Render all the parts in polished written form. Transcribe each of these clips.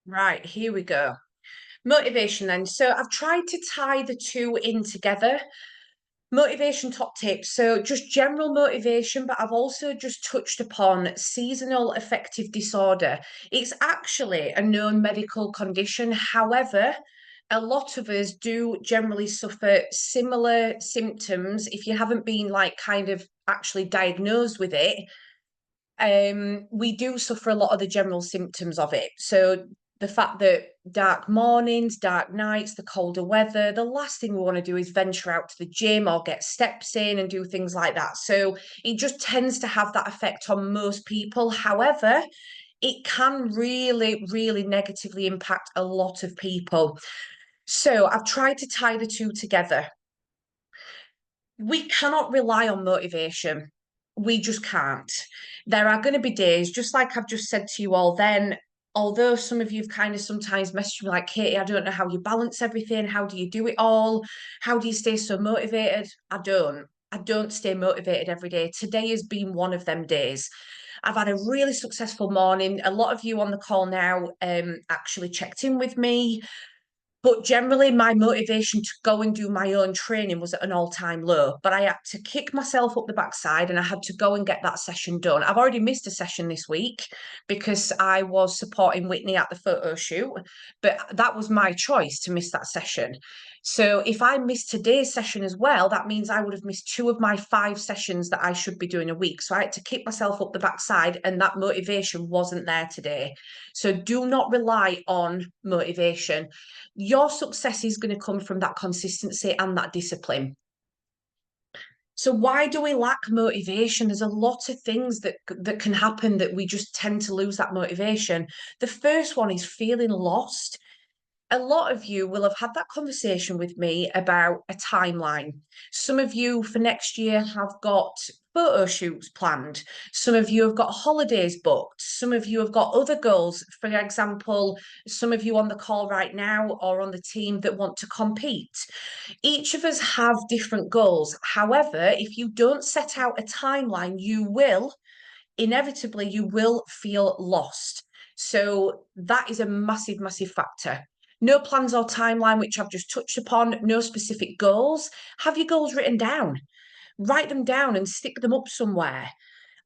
Right, here we go. Motivation then. So I've tried to tie the two in together. Motivation top tips. So just general motivation, but I've also just touched upon seasonal affective disorder. It's actually a known medical condition. However, a lot of us do generally suffer similar symptoms if you haven't been like kind of actually diagnosed with it. We do suffer a lot of the general symptoms of it. So the fact that dark mornings, dark nights, the colder weather, the last thing we want to do is venture out to the gym or get steps in and do things like that. So it just tends to have that effect on most people. However, it can really, really negatively impact a lot of people. So I've tried to tie the two together. We cannot rely on motivation. We just can't. There are going to be days, just like I've just said to you all then, although some of you've kind of sometimes messaged me like, Katie, I don't know how you balance everything. How do you do it all? How do you stay so motivated? I don't. I don't stay motivated every day. Today has been one of them days. I've had a really successful morning. A lot of you on the call now actually checked in with me. But generally, my motivation to go and do my own training was at an all-time low. But I had to kick myself up the backside and I had to go and get that session done. I've already missed a session this week because I was supporting Whitney at the photo shoot, but that was my choice to miss that session. So if I miss today's session as well, that means I would have missed two of my 5 sessions that I should be doing a week. So I had to kick myself up the backside, and that motivation wasn't there today. So do not rely on motivation. Your success is going to come from that consistency and that discipline. So why do we lack motivation? There's a lot of things that can happen that we just tend to lose that motivation. The first one is feeling lost. A lot of you will have had that conversation with me about a timeline. Some of you for next year have got photo shoots planned. Some of you have got holidays booked. Some of you have got other goals. For example, some of you on the call right now or on the team that want to compete. Each of us have different goals. However, if you don't set out a timeline, you will feel lost. So that is a massive, massive factor. No plans or timeline, which I've just touched upon, no specific goals. Have your goals written down. Write them down and stick them up somewhere.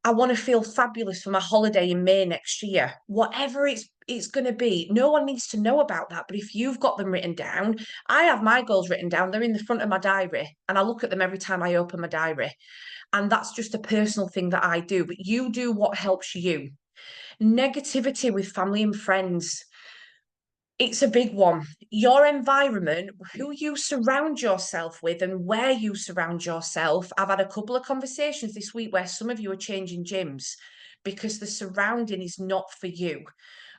I want to feel fabulous for my holiday in May next year. Whatever it's going to be, no one needs to know about that. But if you've got them written down, I have my goals written down. They're in the front of my diary, and I look at them every time I open my diary. And that's just a personal thing that I do. But you do what helps you. Negativity with family and friends. It's a big one. Your environment, who you surround yourself with, and where you surround yourself. I've had a couple of conversations this week where some of you are changing gyms because the surrounding is not for you.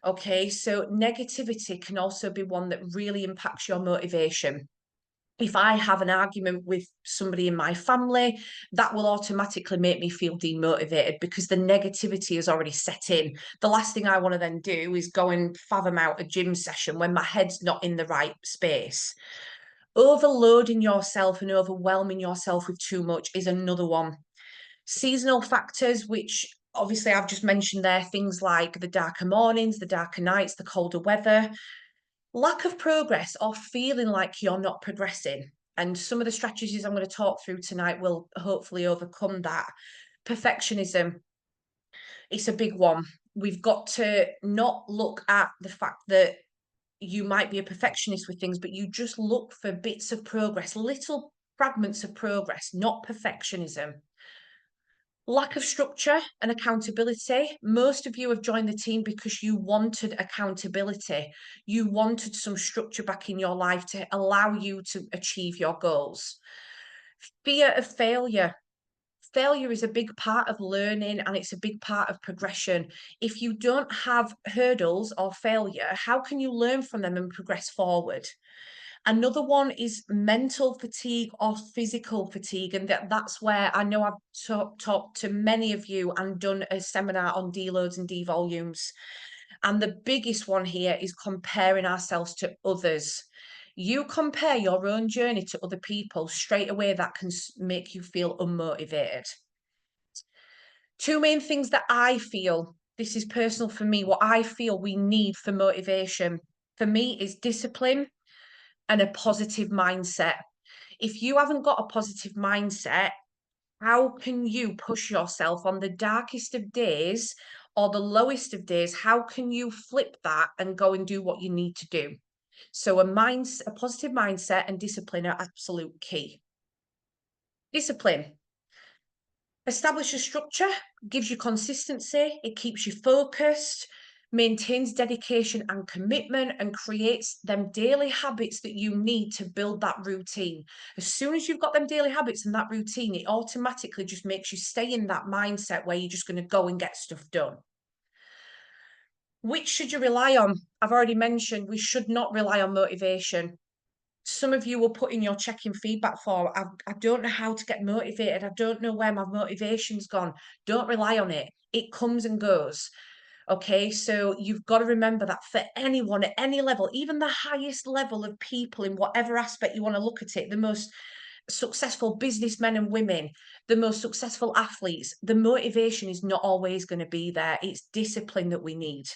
Okay, so negativity can also be one that really impacts your motivation. If I have an argument with somebody in my family, that will automatically make me feel demotivated because the negativity has already set in. The last thing I want to then do is go and fathom out a gym session when my head's not in the right space. Overloading yourself and overwhelming yourself with too much is another one. Seasonal factors, which obviously I've just mentioned there, things like the darker mornings, the darker nights, the colder weather, lack of progress or feeling like you're not progressing. And some of the strategies I'm going to talk through tonight will hopefully overcome that. Perfectionism, it's a big one. We've got to not look at the fact that you might be a perfectionist with things, but you just look for bits of progress, little fragments of progress, not perfectionism. Lack of structure and accountability. Most of you have joined the team because you wanted accountability. You wanted some structure back in your life to allow you to achieve your goals. Fear of failure. Failure is a big part of learning and it's a big part of progression. If you don't have hurdles or failure, how can you learn from them and progress forward? Another one is mental fatigue or physical fatigue. And that's where I know I've talked to many of you and done a seminar on deloads and devolumes. And the biggest one here is comparing ourselves to others. You compare your own journey to other people, straight away that can make you feel unmotivated. Two main things that I feel this is personal for me, what I feel we need for motivation for me is discipline and a positive mindset. If you haven't got a positive mindset, how can you push yourself on the darkest of days or the lowest of days? How can you flip that and go and do what you need to do? So a positive mindset and discipline are absolute key. Discipline. Establish a structure, gives you consistency, it keeps you focused, maintains dedication and commitment, and creates them daily habits that you need to build that routine. As soon as you've got them daily habits and that routine, it automatically just makes you stay in that mindset where you're just going to go and get stuff done. Which should you rely on? I've already mentioned we should not rely on motivation. Some of you will put in your check-in feedback form. I don't know how to get motivated. I don't know where my motivation's gone. Don't rely on it. It comes and goes. Okay, so you've got to remember that for anyone at any level, even the highest level of people in whatever aspect you want to look at it, the most successful businessmen and women, the most successful athletes, the motivation is not always going to be there. It's discipline that we need.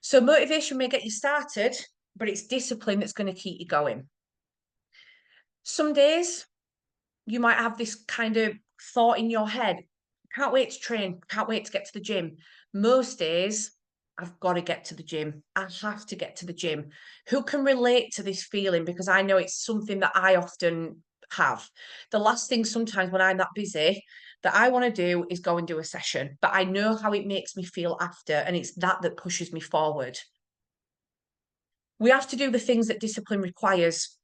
So motivation may get you started, but it's discipline that's going to keep you going. Some days you might have this kind of thought in your head, can't wait to train, can't wait to get to the gym. Most days, I've got to get to the gym. I have to get to the gym. Who can relate to this feeling? Because I know it's something that I often have. The last thing sometimes when I'm that busy that I want to do is go and do a session, but I know how it makes me feel after, and it's that pushes me forward. We have to do the things that discipline requires.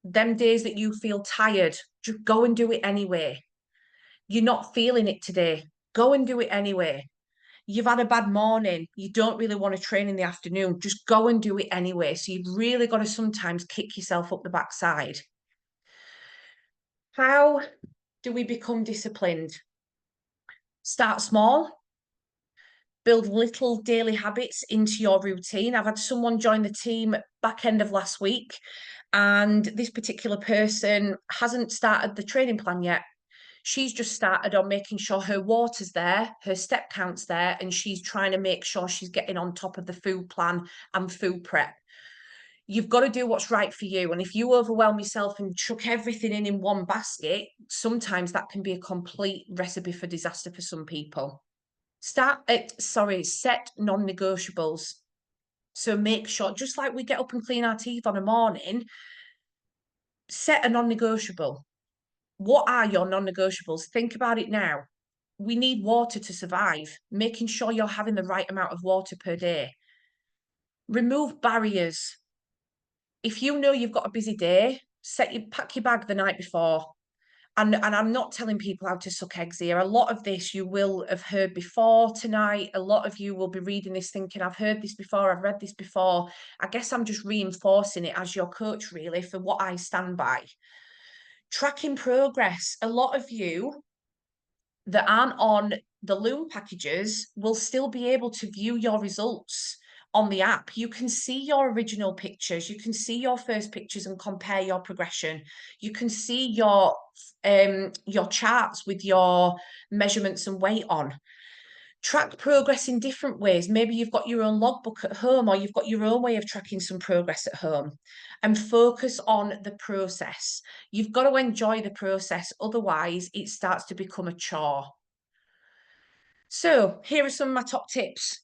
Them days that you feel tired, just go and do it anyway. You're not feeling it today, go and do it anyway. You've had a bad morning, you don't really want to train in the afternoon, just go and do it anyway. So you've really got to sometimes kick yourself up the backside. How do we become disciplined? Start small. Build little daily habits into your routine. I've had someone join the team back end of last week, and this particular person hasn't started the training plan yet. She's just started on making sure her water's there, her step count's there, and she's trying to make sure she's getting on top of the food plan and food prep. You've got to do what's right for you. And if you overwhelm yourself and chuck everything in one basket, sometimes that can be a complete recipe for disaster for some people. Set non-negotiables. So make sure, just like we get up and clean our teeth on a morning, set a non-negotiable. What are your non-negotiables? Think about it now. We need water to survive, making sure you're having the right amount of water per day. Remove barriers. If you know you've got a busy day, pack your bag the night before. And I'm not telling people how to suck eggs here. A lot of this you will have heard before tonight. A lot of you will be reading this thinking, I've heard this before, I've read this before. I guess I'm just reinforcing it as your coach, really, for what I stand by. Tracking progress. A lot of you that aren't on the Loom packages will still be able to view your results on the app. You can see your original pictures, you can see your first pictures and compare your progression. You can see your charts with your measurements and weight on. Track progress in different ways. Maybe you've got your own logbook at home, or you've got your own way of tracking some progress at home, and focus on the process. You've got to enjoy the process, otherwise it starts to become a chore. So here are some of my top tips.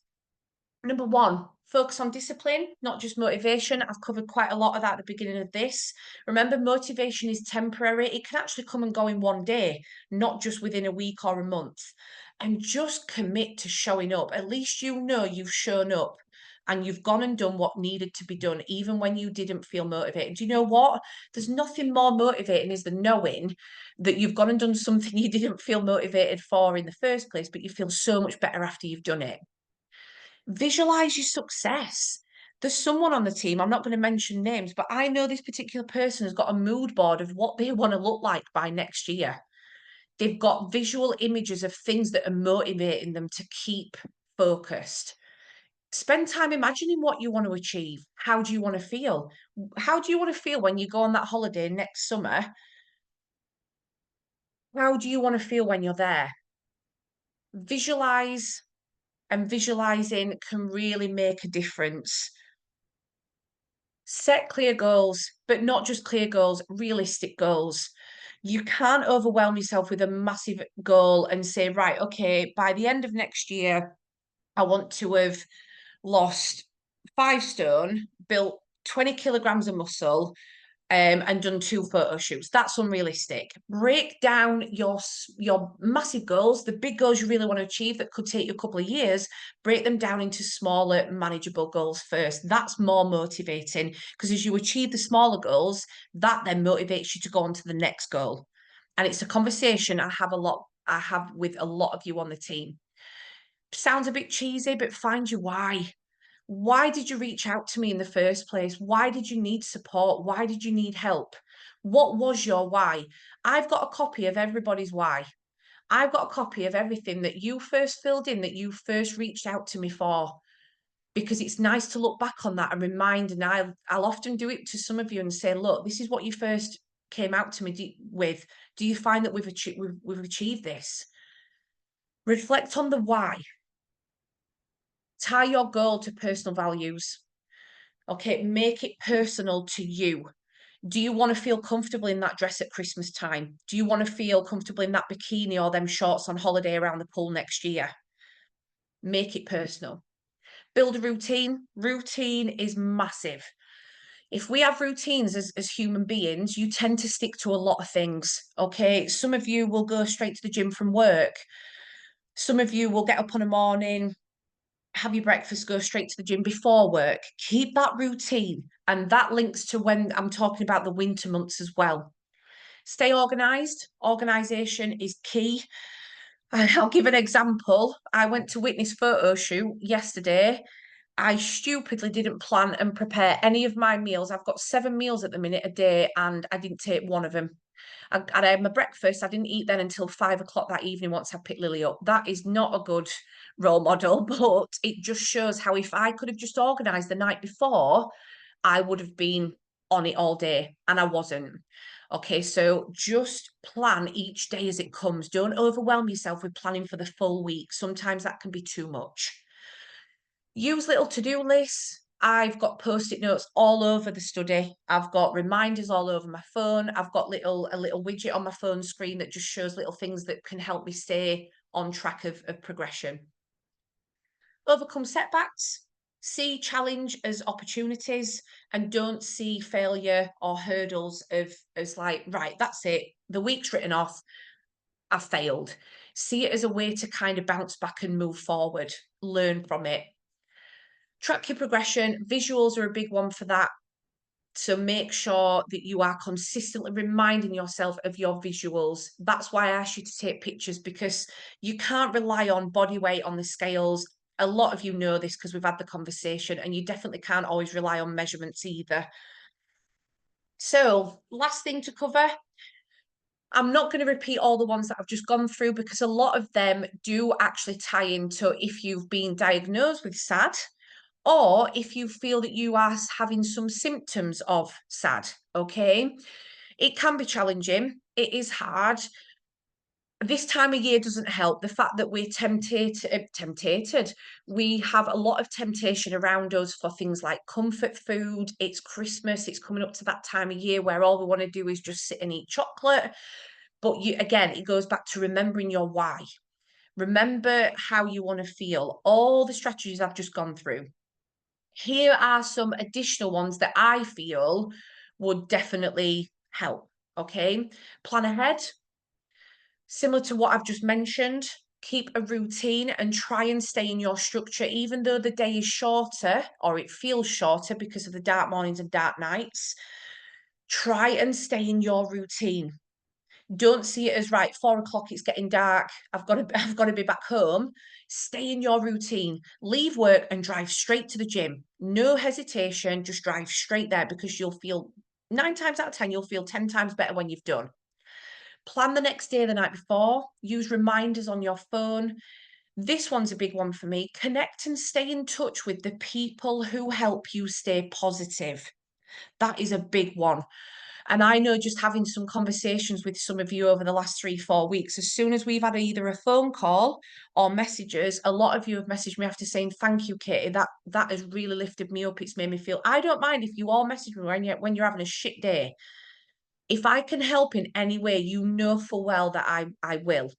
Number one, focus on discipline, not just motivation. I've covered quite a lot of that at the beginning of this. Remember, motivation is temporary. It can actually come and go in one day, not just within a week or a month. And just commit to showing up. At least you know you've shown up and you've gone and done what needed to be done, even when you didn't feel motivated. Do you know what? There's nothing more motivating is than knowing that you've gone and done something you didn't feel motivated for in the first place, but you feel so much better after you've done it. Visualize your success. There's someone on the team, I'm not going to mention names, but I know this particular person has got a mood board of what they want to look like by next year. They've got visual images of things that are motivating them to keep focused. Spend time imagining what you want to achieve. How do you want to feel? How do you want to feel when you go on that holiday next summer? How do you want to feel when you're there? Visualize and visualizing can really make a difference. Set clear goals, but not just clear goals, realistic goals. You can't overwhelm yourself with a massive goal and say, right, okay, by the end of next year, I want to have lost 5 stone, built 20 kilograms of muscle, and done 2 photo shoots. That's unrealistic. Break down your massive goals, the big goals you really want to achieve that could take you a couple of years. Break them down into smaller, manageable goals first. That's more motivating because as you achieve the smaller goals, that then motivates you to go on to the next goal. And it's a conversation I have with a lot of you on the team. Sounds a bit cheesy, but find your why. Why did you reach out to me in the first place? Why did you need support? Why did you need help? What was your why? I've got a copy of everybody's why. I've got a copy of everything that you first filled in, that you first reached out to me for, because it's nice to look back on that and remind. And I'll often do it to some of you and say, look, this is what you first came out to me with. Do you find that we've achieved this? Reflect on the why. Tie your goal to personal values. Okay, make it personal to you. Do you want to feel comfortable in that dress at Christmas time? Do you want to feel comfortable in that bikini or them shorts on holiday around the pool next year? Make it personal. Build a routine. Routine is massive. If we have routines as human beings, you tend to stick to a lot of things. Okay, some of you will go straight to the gym from work. Some of you will get up on a morning, have your breakfast, go straight to the gym before work. Keep that routine. And that links to when I'm talking about the winter months as well. Stay organized. Organization is key. I'll give an example. I went to witness photo shoot yesterday. I stupidly didn't plan and prepare any of my meals. I've got 7 meals at the minute a day, and I didn't take one of them. I had my breakfast. I didn't eat then until 5 o'clock that evening once I picked Lily up. That is not a good role model, but it just shows how if I could have just organised the night before, I would have been on it all day, and I wasn't. Okay, so just plan each day as it comes. Don't overwhelm yourself with planning for the full week. Sometimes that can be too much. Use little to-do lists. I've got post-it notes all over the study. I've got reminders all over my phone. I've got a little widget on my phone screen that just shows little things that can help me stay on track of progression. Overcome setbacks. See challenge as opportunities and don't see failure or hurdles as like, right, that's it. The week's written off. I've failed. See it as a way to kind of bounce back and move forward. Learn from it. Track your progression. Visuals are a big one for that. So make sure that you are consistently reminding yourself of your visuals. That's why I asked you to take pictures, because you can't rely on body weight on the scales. A lot of you know this because we've had the conversation, and you definitely can't always rely on measurements either. So last thing to cover, I'm not going to repeat all the ones that I've just gone through because a lot of them do actually tie into if you've been diagnosed with SAD, or if you feel that you are having some symptoms of SAD, okay? It can be challenging. It is hard. This time of year doesn't help. The fact that we're tempted, we have a lot of temptation around us for things like comfort food. It's Christmas. It's coming up to that time of year where all we want to do is just sit and eat chocolate. But again, it goes back to remembering your why. Remember how you want to feel. All the strategies I've just gone through. Here are some additional ones that I feel would definitely help. Okay, plan ahead. Similar to what I've just mentioned, keep a routine and try and stay in your structure, even though the day is shorter or it feels shorter because of the dark mornings and dark nights. Try and stay in your routine. Don't see it as right, 4 o'clock, it's getting dark. I've got to be back home. Stay in your routine. Leave work and drive straight to the gym. No hesitation, just drive straight there because you'll feel 9 times out of 10, you'll feel 10 times better when you've done. Plan the next day the night before. Use reminders on your phone. This one's a big one for me. Connect and stay in touch with the people who help you stay positive. That is a big one. And I know just having some conversations with some of you over the last 3, 4 weeks, as soon as we've had either a phone call or messages, a lot of you have messaged me after saying, thank you, Katie. That has really lifted me up. It's made me feel, I don't mind if you all message me when you're having a shit day. If I can help in any way, you know full well that I will.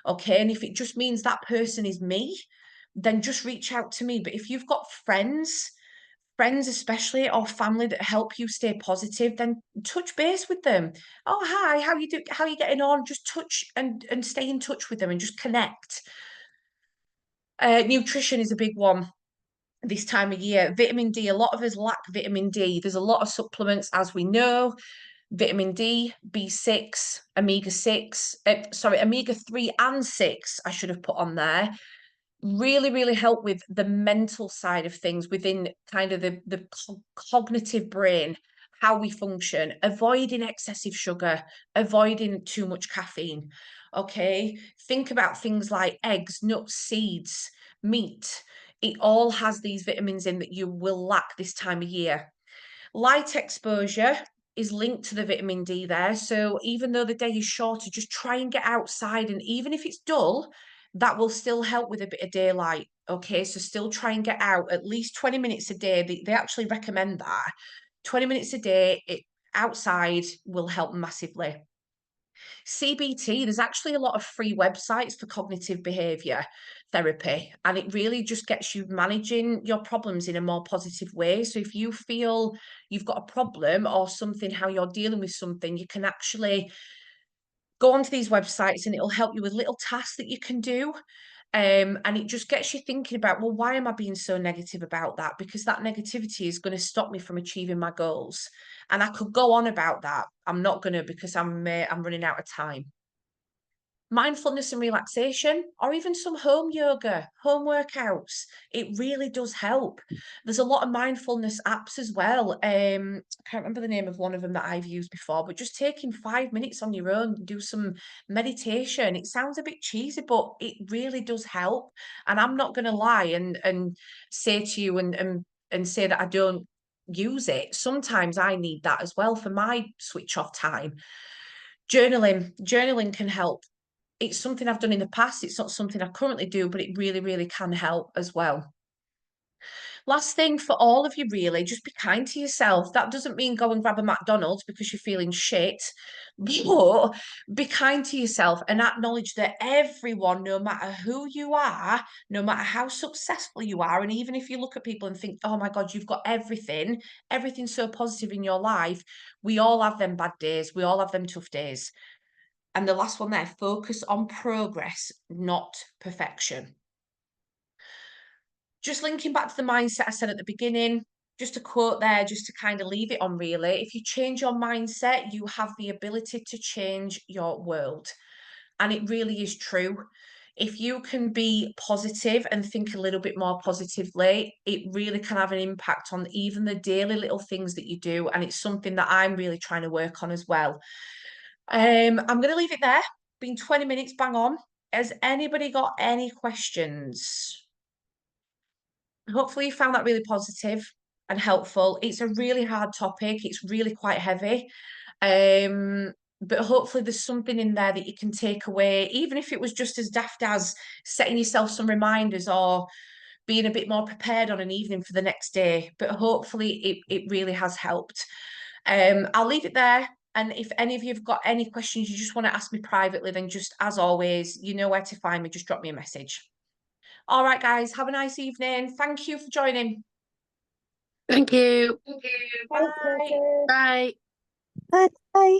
Okay. And if it just means that person is me, then just reach out to me. But if you've got friends especially, or family that help you stay positive, then touch base with them. Oh, hi, how are you getting on? Just touch and stay in touch with them and just connect. Nutrition is a big one this time of year. Vitamin D, a lot of us lack vitamin D. There's a lot of supplements, as we know. Vitamin D, B6, omega-6, omega-3 and 6, I should have put on there. Really, really help with the mental side of things within kind of the cognitive brain, how we function, avoiding excessive sugar, avoiding too much caffeine. Okay. Think about things like eggs, nuts, seeds, meat. It all has these vitamins in that you will lack this time of year. Light exposure is linked to the vitamin D there. So even though the day is shorter, just try and get outside. And even if it's dull, that will still help with a bit of daylight. Okay, so still try and get out at least 20 minutes a day. They actually recommend that. 20 minutes a day outside will help massively. CBT, there's actually a lot of free websites for cognitive behavior therapy, and it really just gets you managing your problems in a more positive way. So if you feel you've got a problem or something, how you're dealing with something, you can actually go onto these websites and it'll help you with little tasks that you can do. And it just gets you thinking about, well, why am I being so negative about that? Because that negativity is going to stop me from achieving my goals. And I could go on about that. I'm not going to, because I'm running out of time. Mindfulness and relaxation, or even some home yoga, home workouts. It really does help. There's a lot of mindfulness apps as well. I can't remember the name of one of them that I've used before, but just taking 5 minutes on your own, do some meditation. It sounds a bit cheesy, but it really does help. And I'm not going to lie and say to you and say that I don't use it. Sometimes I need that as well for my switch off time. Journaling can help. It's something I've done in the past. It's not something I currently do, but it really, really can help as well. Last thing for all of you, really, just be kind to yourself. That doesn't mean go and grab a McDonald's because you're feeling shit, but be kind to yourself and acknowledge that everyone, no matter who you are, no matter how successful you are, and even if you look at people and think, oh my God, you've got everything so positive in your life, we all have them bad days. We all have them tough days. And the last one there, focus on progress, not perfection. Just linking back to the mindset I said at the beginning, just a quote there, just to kind of leave it on really. If you change your mindset, you have the ability to change your world. And it really is true. If you can be positive and think a little bit more positively, it really can have an impact on even the daily little things that you do. And it's something that I'm really trying to work on as well. I'm going to leave it there. Been 20 minutes, bang on. Has anybody got any questions? Hopefully you found that really positive and helpful. It's a really hard topic. It's really quite heavy. But hopefully there's something in there that you can take away, even if it was just as daft as setting yourself some reminders or being a bit more prepared on an evening for the next day. But hopefully it really has helped. I'll leave it there. And if any of you have got any questions you just want to ask me privately, then just as always, you know where to find me. Just drop me a message. All right, guys, have a nice evening. Thank you for joining. Thank you. Thank you. Thanks, Bye. Mrs. Bye. Bye. Bye.